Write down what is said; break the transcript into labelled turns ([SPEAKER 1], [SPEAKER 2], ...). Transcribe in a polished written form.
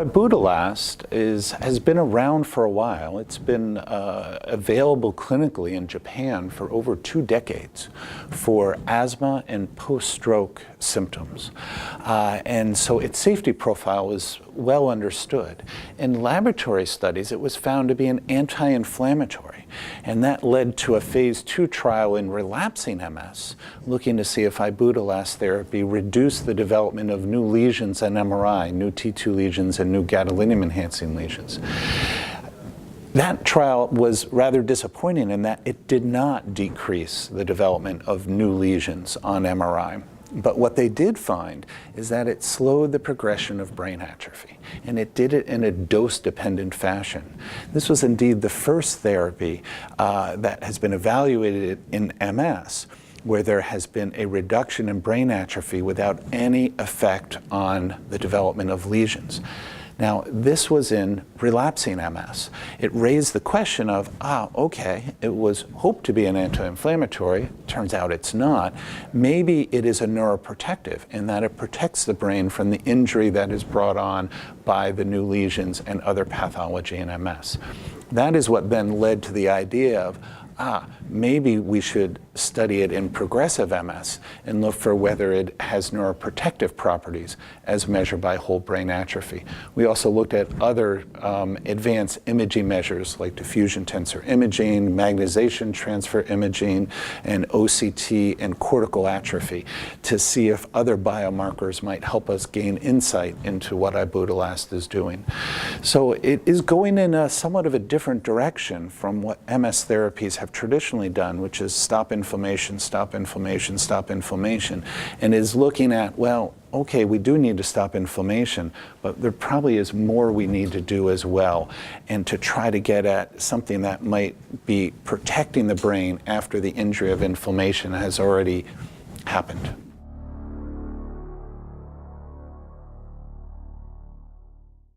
[SPEAKER 1] Ibudilast has been around for a while. It's been available clinically in Japan for over 2 decades for asthma and post-stroke symptoms. And so its safety profile is well understood. In laboratory studies, it was found to be an anti-inflammatory, and that led to a phase 2 trial in relapsing MS, looking to see if ibudilast therapy reduced the development of new lesions on MRI, new T2 lesions and new gadolinium-enhancing lesions. That trial was rather disappointing in that it did not decrease the development of new lesions on MRI. But what they did find is that it slowed the progression of brain atrophy, and it did it in a dose-dependent fashion. This was indeed the first therapy that has been evaluated in MS where there has been a reduction in brain atrophy without any effect on the development of lesions. Now, this was in relapsing MS. It raised the question of, okay, it was hoped to be an anti-inflammatory, turns out it's not. Maybe it is a neuroprotective in that it protects the brain from the injury that is brought on by the new lesions and other pathology in MS. That is what then led to the idea of, maybe we should study it in progressive MS and look for whether it has neuroprotective properties as measured by whole brain atrophy. We also looked at other advanced imaging measures like diffusion tensor imaging, magnetization transfer imaging, and OCT and cortical atrophy to see if other biomarkers might help us gain insight into what ibudilast is doing. So it is going in a somewhat of a different direction from what MS therapies have traditionally done, which is stop inflammation, stop inflammation, stop inflammation, and is looking at, well, okay, we do need to stop inflammation, but there probably is more we need to do as well, and to try to get at something that might be protecting the brain after the injury of inflammation has already happened.